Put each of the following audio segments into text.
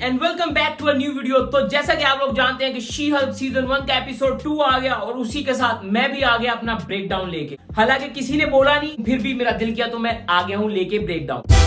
And welcome back to a new video. तो जैसा कि आप लोग जानते हैं कि शी हल्क सीजन 1 का एपिसोड 2 आ गया और उसी के साथ मैं भी आ गया अपना ब्रेकडाउन लेके। हालांकि किसी ने बोला नहीं, फिर भी मेरा दिल किया तो मैं आ गया हूं लेके ब्रेकडाउन।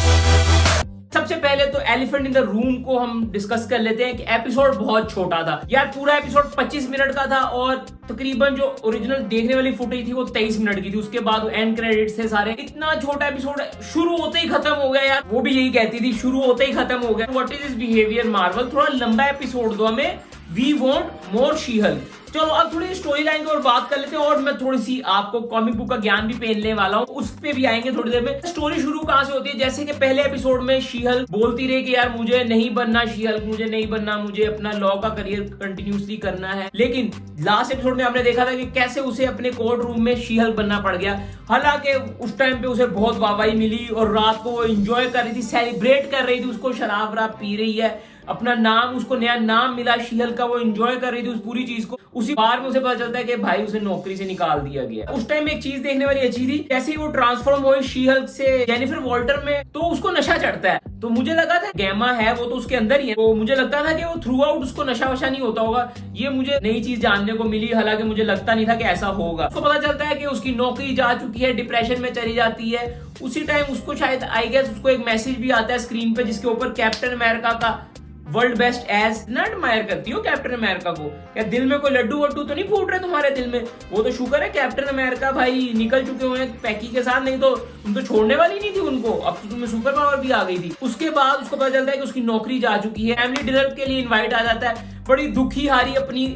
सबसे पहले तो एलिफेंट इन द रूम को हम डिस्कस कर लेते हैं कि एपिसोड बहुत छोटा था यार। पूरा एपिसोड 25 मिनट का था और तकरीबन जो ओरिजिनल देखने वाली फुटेज थी वो 23 मिनट की थी। उसके बाद एंड क्रेडिट्स थे सारे। इतना छोटा एपिसोड शुरू होते ही खत्म हो गया यार। वो भी यही कहती थी शुरू होते ही खत्म हो गया। What is this behaviour Marvel, थोड़ा लंबा एपिसोड दो हमें। We want more She Hulk. चलो अब थोड़ी स्टोरी लाइन की और बात कर लेते हैं और मैं थोड़ी सी आपको कॉमिक बुक का ज्ञान भी पहनने वाला हूँ, उस पे भी आएंगे थोड़ी देर में। स्टोरी शुरू कहां से होती है, जैसे कि पहले एपिसोड में शी हल्क बोलती रही कि यार मुझे नहीं बनना शी हल्क, मुझे नहीं बनना, मुझे अपना लॉ का करियर कंटिन्यूसली करना है। लेकिन लास्ट एपिसोड में हमने देखा था कि कैसे उसे अपने कोर्ट रूम में शी हल्क बनना पड़ गया। हालांकि उस टाइम पे उसे बहुत वाहवाही मिली और रात को वो एंजॉय कर रही थी, सेलिब्रेट कर रही थी, उसको शराब वराब पी रही है, अपना नाम, उसको नया नाम मिला शी हल्क का, वो एंजॉय कर रही थी उस पूरी चीज को। उसी बार में उसे पता चलता है कि भाई उसे नौकरी से निकाल दिया गया। उस टाइम एक चीज देखने वाली अच्छी थी, जैसे ही वो ट्रांसफॉर्म हुई शी हल्क से जेनिफर वॉल्टर में, तो उसको नशा चढ़ता है। तो मुझे लगा था गैमा है वो तो उसके अंदर ही है, तो मुझे लगता था कि वो थ्रू आउट उसको नशा वशा नहीं होता होगा। ये मुझे नई चीज जानने को मिली, हालांकि मुझे लगता नहीं था कि ऐसा होगा। उसको पता चलता है कि उसकी नौकरी जा चुकी है, डिप्रेशन में चली जाती है। उसी टाइम उसको शायद आई गेस उसको एक मैसेज भी आता है स्क्रीन पे, जिसके ऊपर कैप्टन अमेरिका का वर्ल्ड बेस्ट एज ना एडमायर करती हो कैप्टन अमेरिका को। क्या दिल में कोई लड्डू वड्डू तो नहीं फूट रहे तुम्हारे दिल में? वो तो शुक्र है कैप्टन अमेरिका भाई निकल चुके हुए हैं पैकी के साथ, नहीं तो तुम तो छोड़ने वाली नहीं थी उनको। अब तो तुम्हें सुपर पावर भी आ गई थी। उसके बाद उसको पता चलता है कि उसकी नौकरी जा चुकी है। फैमिली डिनर के लिए इन्वाइट आ जाता है। बड़ी दुखी हारी अपनी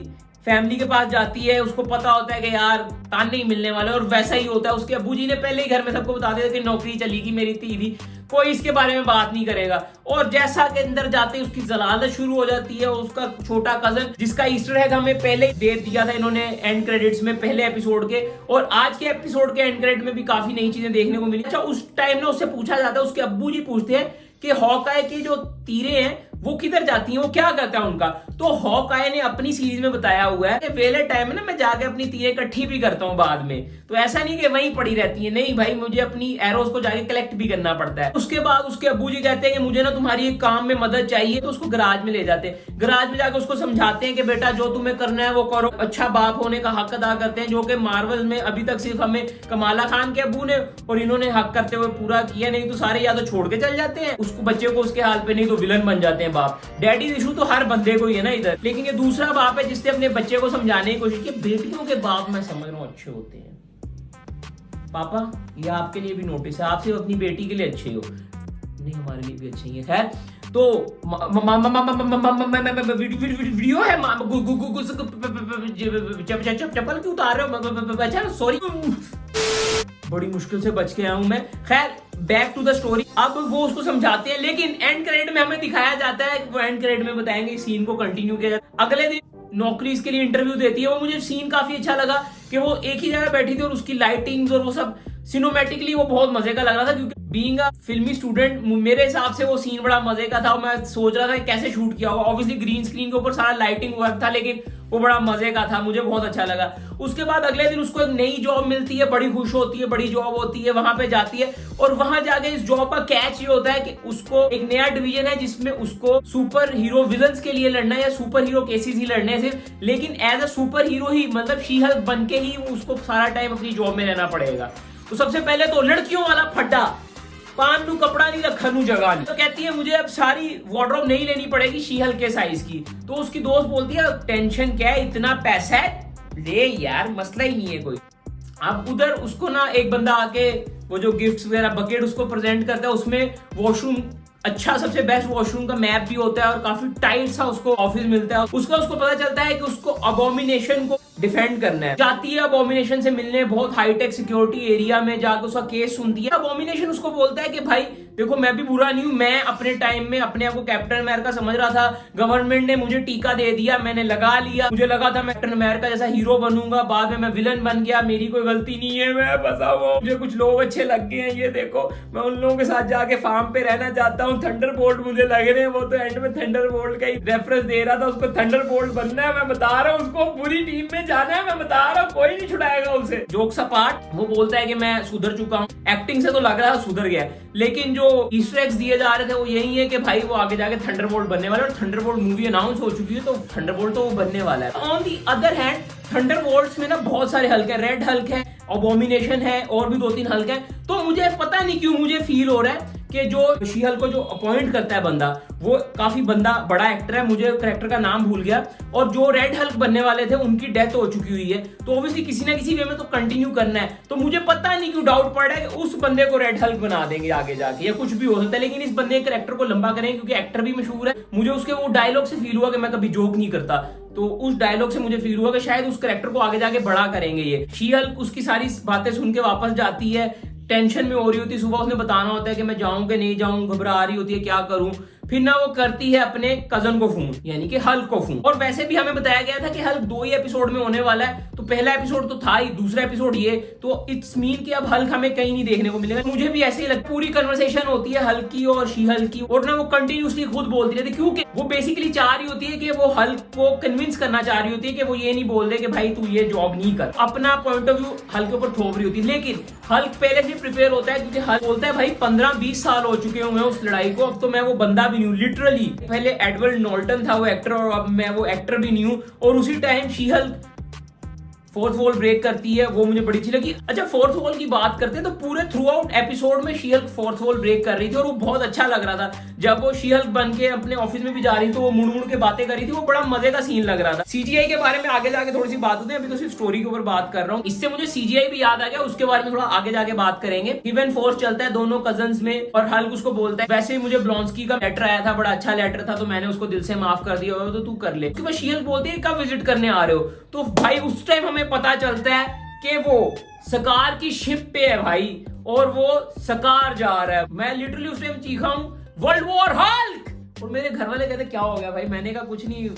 फैमिली के पास जाती है। उसको पता होता है कि यार तान नहीं मिलने वाले, और वैसा ही होता है। उसके अब्बू जी ने पहले ही घर में सबको बता दिया कि नौकरी चलेगी मेरी थी, कोई इसके बारे में बात नहीं करेगा। और जैसा के अंदर जाते ही उसकी जलालत शुरू हो जाती है। उसका छोटा कजन, जिसका ईस्टर एग हमें पहले ही दे दिया था इन्होंने एंड क्रेडिट्स में पहले एपिसोड के, और आज के एपिसोड के एंड क्रेडिट में भी काफी नई चीजें देखने को मिली। अच्छा, उस टाइम ना उससे पूछा जाता है, उसके अब्बू जी पूछते हैं कि हॉकाई की जो तीरें हैं वो किधर जाती हैं, वो क्या करता है उनका। तो हॉकाई ने अपनी सीरीज में बताया हुआ है कि वेले टाइम में ना मैं जाके अपनी तीरें इकट्ठी भी करता हूँ बाद में। तो ऐसा नहीं कि वहीं पड़ी रहती है, नहीं भाई, मुझे अपनी एरोज को जाके कलेक्ट भी करना पड़ता है। उसके बाद उसके अब्बू जी कहते हैं कि मुझे ना तुम्हारी एक काम में मदद चाहिए, तो उसको गराज में ले जाते हैं। गराज में जाकर उसको समझाते हैं कि बेटा जो तुम्हें करना है वो करो, अच्छा बाप होने का हक अदा करते हैं, जो कि मार्वल में अभी तक सिर्फ हमें कमाला खान के अब्बू ने और इन्होंने हक करते हुए पूरा किया। नहीं तो सारे या तो छोड़ के चल जाते हैं उसको, बच्चे को उसके हाल पे, नहीं तो विलन बन जाते हैं बाप। डैडी इशू तो हर बंदे को ही है ना इधर। लेकिन ये दूसरा बाप है जिसने अपने बच्चे को समझाने की कोशिश की। बेटियों के बाप मैं समझ रहा हूँ अच्छे होते हैं। पापा ये आपके लिए भी नोटिस है, आप सिर्फ अपनी बेटी के लिए अच्छे हो, नहीं हमारे लिए भी अच्छे ही है। खैर तो वीडियो है चप्पल क्यों उतार रहे हो? अच्छा सॉरी, बड़ी मुश्किल से बच के आया हूं मैं। खैर बैक टू द स्टोरी। अब वो उसको समझाते हैं, लेकिन एंड क्रेडिट में हमें दिखाया जाता है, वो एंड क्रेडिट में बताएंगे इस सीन को कंटिन्यू किया जाता है। अगले दिन नौकरी के लिए इंटरव्यू देती है। वो मुझे सीन काफी अच्छा लगा कि वो एक ही जगह बैठी थी और उसकी लाइटिंग्स और वो सब सिनेमैटिकली वो बहुत मजे का लग रहा था। क्योंकि बीइंग अ फिल्मी स्टूडेंट मेरे हिसाब से वो सीन बड़ा मजे का था और मैं सोच रहा था कैसे शूट किया होगा। ऑब्वियसली ग्रीन स्क्रीन के ऊपर सारा लाइटिंग वर्क था, लेकिन वो बड़ा मजे का था, मुझे बहुत अच्छा लगा। उसके बाद अगले दिन उसको एक नई जॉब मिलती है, बड़ी खुश होती है, बड़ी जॉब होती है, वहां पे जाती है और वहां जाके इस जॉब का कैच ये होता है कि उसको एक नया डिवीजन है जिसमें उसको सुपर हीरो विलन्स के लिए लड़ना है या सुपर हीरो केसेस ही लड़ने हैं सिर्फ, लेकिन एज अ सुपर हीरो ही, मतलब शी हल्क बन के ही उसको सारा टाइम अपनी जॉब में रहना पड़ेगा। तो सबसे पहले तो लड़कियों वाला फड्डा, पान नू कपड़ा नहीं रखा नू जगह नहीं। तो कहती है मुझे अब सारी वार्डरोब नहीं लेनी पड़ेगी शी हल्क के साइज की। तो उसकी दोस्त बोलती है टेंशन क्या है, इतना पैसा है ले यार, मसला ही नहीं है कोई। अब उधर उसको ना एक बंदा आके वो जो गिफ्ट्स वगैरह बकेट उसको प्रेजेंट करता है, उसमें वॉशरूम, अच्छा सबसे बेस्ट वॉशरूम का मैप भी होता है और काफी टाइट सा उसको ऑफिस मिलता है। उसको पता चलता है कि उसको अबोमिनेशन को डिफेंड करना है। जाती है अबोमिनेशन से मिलने, बहुत हाईटेक सिक्योरिटी एरिया में जाकर उसका केस सुनती है। अबोमिनेशन उसको बोलता है कि भाई देखो मैं भी बुरा नहीं हूं, मैं अपने टाइम में अपने आप को कैप्टन अमेरिका समझ रहा था, गवर्नमेंट ने मुझे टीका दे दिया, मैंने लगा लिया, मुझे लगा था मैं कैप्टन अमेरिका जैसा हीरो बनूंगा, बाद में मैं विलन बन गया, मेरी कोई गलती नहीं है, मैं फंसा हुआ, मुझे कुछ लोग अच्छे लग गए हैं, ये देखो मैं उन लोगों के साथ जाके फार्म पे रहना चाहता हूँ, थंडरबोल्ट मुझे लग रहे हैं। वो तो एंड में थंडरबोल्ट का ही रेफरेंस दे रहा था, उसको थंडरबोल्ट बनना है, मैं बता रहा हूँ उसको पूरी टीम में जाना है, मैं बता रहा हूँ कोई नहीं छुड़ाएगा उसे। जोक्स अपार्ट, वो बोलता है कि मैं सुधर चुका हूँ, एक्टिंग से तो लग रहा है सुधर गया, लेकिन जो जो ईस्टर एग्स दिए जा रहे थे वो यही है कि भाई वो आगे जाके थंडरबोल्ट बनने वाला है, और थंडरबोल्ट मूवी अनाउंस हो चुकी है, तो थंडरबोल्ट तो वो बनने वाला है। On the other hand Thunderbolts में ना बहुत सारे हल्क है, रेड हल्क है, अबोमिनेशन है, और भी 2-3 हल्क है। तो मुझे पता नहीं क्यों मुझे फील हो रहा है कि जो शी हल्क को जो अपॉइंट करता है बंदा, वो काफी बड़ा एक्टर है, मुझे कैरेक्टर का नाम भूल गया, और जो रेड हल्क बनने वाले थे उनकी डेथ हो चुकी हुई है, तो ऑब्वियसली किसी ना किसी वे में तो कंटिन्यू करना है। तो मुझे पता नहीं क्यों डाउट पड़ रहा है कि उस बंदे को रेड हल्क बना देंगे आगे जाके, या कुछ भी हो सकता है, लेकिन इस बंदे के कैरेक्टर को लंबा करेंगे क्योंकि एक्टर भी मशहूर है। मुझे उसके वो डायलॉग से फील हुआ कि मैं कभी जोक नहीं करता, तो उस डायलॉग से मुझे फील हुआ कि शायद उस कैरेक्टर को आगे जाके बड़ा करेंगे ये। शी हल्क उसकी सारी बातें सुन के वापस जाती है, टेंशन में हो रही होती है, सुबह उसने बताना होता है कि मैं जाऊं कि नहीं जाऊं, घबरा रही होती है क्या करूं, फिर ना वो करती है अपने कजन को फोन, यानी कि हल्क को फोन। और वैसे भी हमें बताया गया था कि हल्क 2 ही एपिसोड में होने वाला है, तो पहला एपिसोड तो था ही, दूसरा एपिसोड ये, तो इट्स मीन कि अब हल्क हमें कहीं नहीं देखने को मिलेगा। मुझे भी ऐसे ही लगता है, पूरी कन्वर्सेशन होती है हल्क की और शी हल्क की, और ना वो कंटिन्यूसली खुद बोलती रहती है, क्योंकि वो बेसिकली चाह रही होती है कि वो हल्क को कन्विंस करना चाह रही होती है कि वो ये नहीं बोल दे कि भाई तू ये जॉब नहीं कर, अपना पॉइंट ऑफ व्यू हल्क के ऊपर थोप रही होती है। लेकिन हल्क पहले से प्रिपेयर होता है, क्योंकि हल्क बोलता है भाई 15-20 साल हो चुके हुए उस लड़ाई को, अब तो मैं वो बंदा भी नहीं हूँ, लिटरली। पहले एडवर्ड नॉर्टन था वो एक्टर, और अब मैं वो एक्टर भी नहीं हूं। और उसी time She Hulk fourth wall break करती है, वो मुझे बड़ी अच्छी लगी। अच्छा, फोर्थ वॉल की बात करते हैं तो पूरे थ्रू आउट एपिसोड में She Hulk fourth wall break कर रही थी, और वो बहुत अच्छा लग रहा था। जब वो शी हल्क बन के अपने ऑफिस में भी जा रही थी, वो मुड़ मुड़ के बातें कर रही थी, वो बड़ा मजे का सीन लग रहा था। सीजीआई के बारे में आगे जाके थोड़ी सी बात होती है, अभी तो सिर्फ स्टोरी के ऊपर बात कर रहा हूँ। इससे मुझे सीजीआई भी याद आ गया, उसके बारे में थोड़ा आगे जाके बात करेंगे। इवेंट फोर्स चलता है दोनों कजन्स में, और हल्क उसको बोलता है, वैसे ही मुझे ब्लॉन्स्की का लेटर आया था, बड़ा अच्छा लेटर था, तो मैंने उसको दिल से माफ कर दिया, तो तू कर ले। उसके बाद शी हल्क बोलती है कब विजिट करने आ रहे हो, तो भाई उस टाइम हमें पता चलता है कि वो सकार की शिप पे है भाई, और वो सकार जा रहा है। मैं लिटरली उस टाइम चीखा हूं, वर्ल्ड वॉर हल्क, और मेरे घर वाले कहते क्या हो गया भाई, मैंने कहा कुछ नहीं,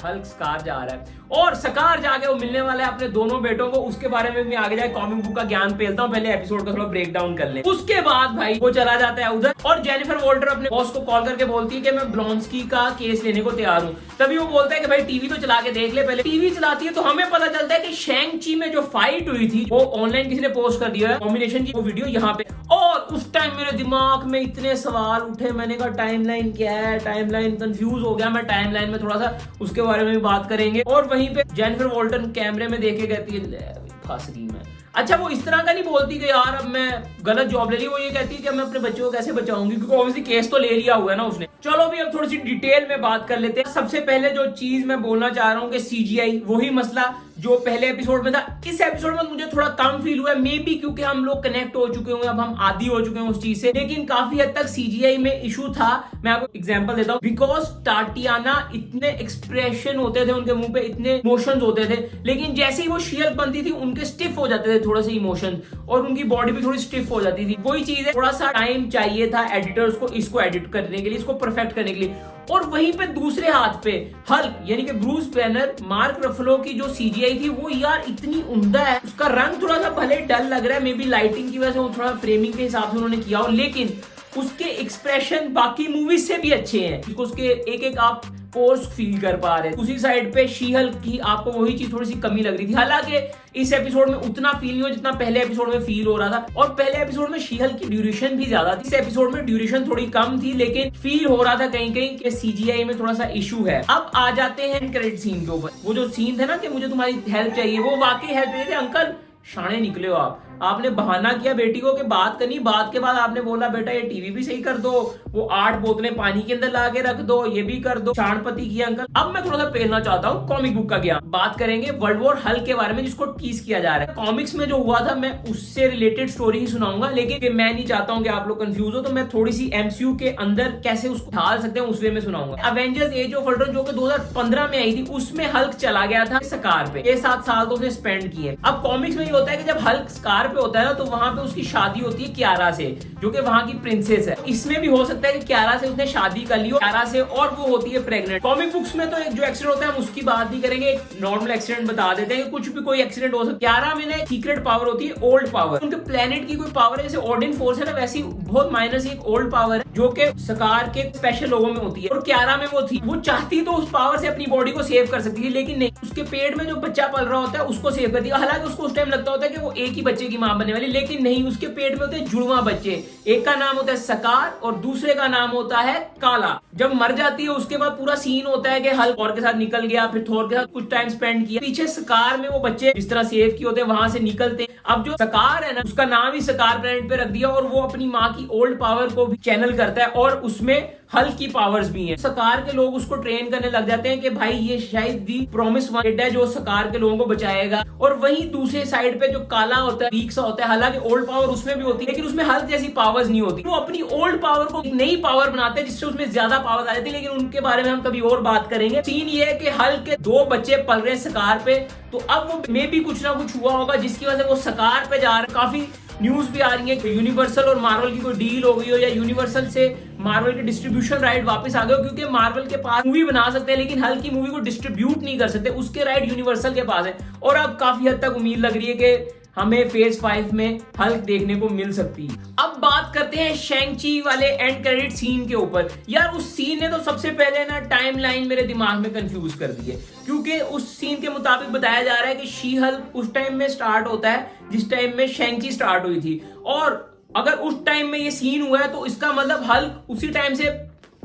हल्क सकार जा रहा है, और सकार जाके वो मिलने वाला है अपने दोनों बेटों को। उसके बारे में मैं आगे जाके कॉमिक बुक का ज्ञान पेलता हूँ, पहले एपिसोड का थोड़ा ब्रेक डाउन कर ले। उसके बाद भाई वो चला जाता है उधर, और जेनिफर वॉल्टर अपने बॉस को कॉल करके बोलती है कि मैं ब्लॉन्स्की का केस लेने को तैयार हूँ। तभी वो बोलता है कि भाई टीवी तो चला के देख ले। पहले टीवी चलाती है तो हमें पता चलता है कि शैंग-ची में जो फाइट हुई थी वो ऑनलाइन किसी ने पोस्ट कर दिया है, कॉम्बिनेशन की वो वीडियो यहाँ पे। और उस टाइम मेरे दिमाग में इतने सवाल उठे, मैंने कहा टाइमलाइन क्या है, टाइमलाइन कंफ्यूज हो गया मैं। टाइमलाइन में थोड़ा सा उसके बारे में भी बात करेंगे। और वहीं पे जेनिफर वॉल्टन कैमरे में देखे कहती है फंस गई मैं। अच्छा, वो इस तरह का नहीं बोलती कि यार अब मैं गलत जॉब ले ली, वो ये कहती है कि मैं अपने बच्चों को कैसे बचाऊंगी, क्योंकि ऑब्वियसली केस तो ले लिया हुआ है ना उसने। चलो भी अब थोड़ी सी डिटेल में बात कर लेते हैं। सबसे पहले जो चीज मैं बोलना चाह रहा हूँ कि सीजीआई, वही मसला जो पहले एपिसोड में था, इस एपिसोड में मुझे थोड़ा कम फील हुआ है, मे बी क्योंकि हम लोग कनेक्ट हो चुके होंगे, अब हम आदी हो चुके हैं उस चीज से। लेकिन काफी हद तक सीजीआई में इशू था। मैं आपको एग्जांपल देता हूँ, बिकॉज टाटियाना इतने एक्सप्रेशन होते थे उनके मुंह पे, इतने इमोशंस होते थे, लेकिन जैसे ही वो शी हल्क बनती थी उनके स्टिफ हो जाते थे थोड़े से इमोशंस, और उनकी बॉडी भी थोड़ी स्टिफ हो जाती थी। वही चीज है, थोड़ा सा टाइम चाहिए था एडिटर्स को इसको एडिट करने के लिए, इसको परफेक्ट करने के लिए। और वहीं पे दूसरे हाथ पे हल्क यानी कि ब्रूस बैनर, मार्क रफलो की जो सीजीआई थी वो यार इतनी उम्दा है। उसका रंग थोड़ा सा भले डल लग रहा है, मे बी लाइटिंग की वजह से, वो थोड़ा फ्रेमिंग के हिसाब से उन्होंने किया हो, लेकिन उसके एक्सप्रेशन बाकी मूवीज से भी अच्छे हैं, जिसको उसके एक एक आप पोर्स फील कर पा रहे हैं। उसी साइड पे शी हल्क की आपको वही चीज थोड़ी सी कमी लग रही थी। हालांकि इस एपिसोड में उतना फील नहीं हो जितना पहले एपिसोड में फील हो रहा था, और पहले एपिसोड में शी हल्क की ड्यूरेशन भी ज्यादा थी, इस एपिसोड में ड्यूरेशन थोड़ी कम थी, लेकिन फील हो रहा था कहीं कहीं कि सीजीआई में थोड़ा सा इशू है। अब आ जाते हैं क्रेडिट सीन के ऊपर। वो जो सीन थे ना कि मुझे तुम्हारी हेल्प चाहिए, वो वाकई हेल्प चाहिए थे। अंकल शाणे निकले हो आपने बहाना किया बेटी को कि बात करनी, बात के बाद आपने बोला बेटा ये टीवी भी सही कर दो, वो 8 बोतलें पानी के अंदर ला के रख दो, ये भी कर दो, शाणपति किया अंकल। अब मैं थोड़ा सा पेलना चाहता हूँ कॉमिक बुक का ज्ञान। बात करेंगे वर्ल्ड वॉर हल्क के बारे में, जिसको टीज किया जा रहा है। कॉमिक्स में जो हुआ था मैं उससे रिलेटेड स्टोरी ही सुनाऊंगा, लेकिन मैं नहीं चाहता हूँ कि आप लोग कंफ्यूज हो, तो मैं थोड़ी सी एमसीयू के अंदर कैसे उसको ढाल सकते हैं उस वे में सुनाऊंगा। अवेंजर्स एज ऑफ अल्ट्रॉन जो कि 2015 में आई थी, उसमें हल्क चला गया था सकार पे, 6-7 साल तो उसने स्पेंड किए। अब कॉमिक्स में ये होता है कि जब हल्क सकार पे होता है ना, तो वहां पे उसकी शादी होती है कियारा से, जो कि वहां की प्रिंसेस है। इसमें भी हो सकता है कि कियारा से उसने शादी कर ली हो, कियारा से, और वो होती है प्रेग्नेंट। कॉमिक बुक्स में तो एक जो एक्सीडेंट होता है हम उसकी बात नहीं करेंगे, एक नॉर्मल एक्सीडेंट बता देते हैं कि कुछ भी कोई एक्सीडेंट हो सकता है। कियारा में ना सीक्रेट पावर होती है, ओल्ड पावर। उनके प्लेनेट की कोई पावर है, जैसे ओडिन फोर्स है ना, वैसी बहुत माइनर सी एक ओल्ड पावर है जो कि सकार के स्पेशल लोगों में होती है, और क्यारा में वो थी। वो चाहती तो उस पावर से अपनी बॉडी को सेव कर सकती थी, लेकिन नहीं, उसके पेट में जो बच्चा पल रहा होता है उसको सेव कर दिया। हालांकि उसको उस टाइम लगता होता है कि वो एक ही बच्चे की मां बनने वाली, लेकिन नहीं, उसके पेट में होते हैं जुड़वा बच्चे। एक का नाम होता है सकार और दूसरे का नाम होता है काला। जब मर जाती है उसके बाद पूरा सीन होता है कि हल्क थॉर के साथ निकल गया, फिर थॉर के साथ कुछ टाइम स्पेंड किया। पीछे सकार में वो बच्चे जिस तरह सेव किए होते हैं वहां से निकलते। अब जो सकार है ना, उसका नाम ही सकार प्लैनेट पे रख दिया, और वो अपनी माँ की ओल्ड पावर को भी चैनल करता है, और उसमें हल्क की पावर्स भी हैं। सकार के लोग उसको ट्रेन करने लग जाते हैं कि भाई ये शायद दी प्रॉमिस वन है जो सकार के लोगों को बचाएगा। और वहीं दूसरे साइड पे जो काला होता है, वीक सा होता है, हालांकि ओल्ड पावर उसमें भी होती है, लेकिन उसमें हल्क जैसी पावर्स नहीं होती। वो अपनी ओल्ड पावर को नई पावर बनाते हैं जिससे उसमें ज्यादा पावर आ जाती है, लेकिन उनके बारे में हम कभी और बात करेंगे। सीन ये है कि हल्क के 2 बच्चे पल रहे हैं सकार पे, तो अब वो मे भी कुछ ना कुछ हुआ होगा जिसकी वजह से वो सकार पे जा रहे हैं। काफी न्यूज भी आ रही है कि यूनिवर्सल और मार्वल की कोई डील हो गई हो, या यूनिवर्सल से मार्वल के डिस्ट्रीब्यूशन राइट वापस आ गए हो, क्योंकि मार्वल के पास मूवी बना सकते हैं लेकिन हल्क की मूवी को डिस्ट्रीब्यूट नहीं कर सकते, उसके राइट यूनिवर्सल के पास है। और अब काफी हद तक उम्मीद लग रही है कि हमें फेज 5 में हल्क देखने को मिल सकती है। अब बात करते हैं शैंग-ची वाले एंड क्रेडिट सीन के ऊपर। यार उस सीन ने तो सबसे पहले ना टाइमलाइन मेरे दिमाग में कंफ्यूज कर दी है, क्योंकि उस सीन के मुताबिक बताया जा रहा है कि शी हल्क उस टाइम में स्टार्ट होता है जिस टाइम में शैंग-ची स्टार्ट हुई थी, और अगर उस टाइम में ये सीन हुआ है तो इसका मतलब हल्क उसी टाइम से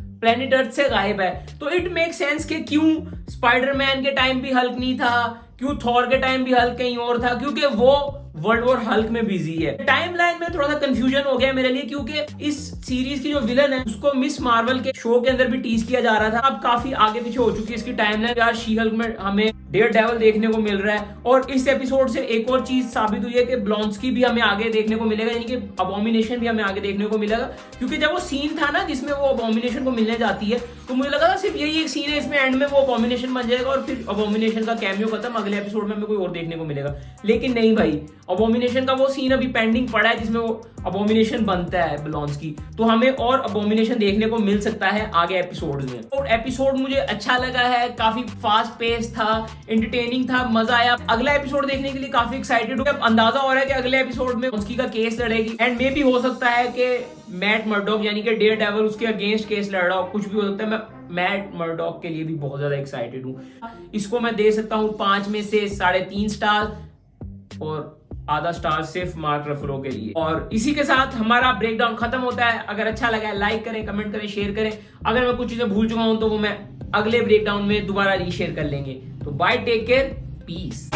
प्लेनेट अर्थ से गायब है। तो इट मेक सेंस कि क्यों स्पाइडरमैन के टाइम भी हल्क नहीं था, क्यों थॉर के टाइम भी हल्क कहीं और था, क्योंकि वो वर्ल्ड वॉर हल्क में बिजी है। टाइमलाइन में थोड़ा सा कंफ्यूजन हो गया मेरे लिए, क्योंकि इस सीरीज की जो विलन है उसको मिस मार्वल के शो के अंदर भी टीज किया जा रहा था, अब काफी आगे पीछे हो चुकी है इसकी टाइमलाइन। यार शी हल्क में हमें डेयरडेविल देखने को मिल रहा है, और इस एपिसोड से एक और चीज साबित हुई है कि ब्लॉन्स्की भी हमें आगे देखने को मिलेगा, यानी कि अबॉमिनेशन भी हमें आगे देखने को मिलेगा। क्योंकि जब वो सीन था ना जिसमें वो अबॉमिनेशन को मिलने जाती है, तो मुझे लगा था सिर्फ यही एक सीन है, इसमें एंड में वो अबॉमिनेशन बन जाएगा और फिर अबॉमिनेशन का कैमियो खत्म, अगले एपिसोड में हमें कोई और देखने को मिलेगा। लेकिन नहीं भाई, अबॉमिनेशन का वो सीन अभी पेंडिंग पड़ा है जिसमें वो अबॉमिनेशन बनता है ब्लॉन्स्की, तो हमें और अबॉमिनेशन देखने को मिल सकता है आगे एपिसोड में। और एपिसोड मुझे अच्छा लगा है, काफी फास्ट पेस था, एंटरटेनिंग था, मजा आया। अगला एपिसोड देखने के लिए काफी एक्साइटेड हूं। अब अंदाजा हो रहा है कि अगले एपिसोड में उसकी का केस लड़ेगी, एंड मे भी हो सकता है कि मैट मर्डॉक यानी कि डेयरडेविल उसके अगेंस्ट केस लड़ रहा हो, कुछ भी हो सकता है। मैं मैट मर्डॉक के लिए भी बहुत ज्यादा एक्साइटेड हूं। इसको मैं दे सकता हूं 5 में से 3.5 स्टार, और आधा स्टार सिर्फ मार्क रफलो के लिए। और इसी के साथ हमारा ब्रेकडाउन खत्म होता है। अगर अच्छा लगा है लाइक करें, कमेंट करें, शेयर करें। अगर मैं कुछ चीजें भूल चुका हूं तो वो मैं अगले ब्रेकडाउन में दोबारा रीशेयर कर लेंगे। तो बाय, टेक केयर, पीस।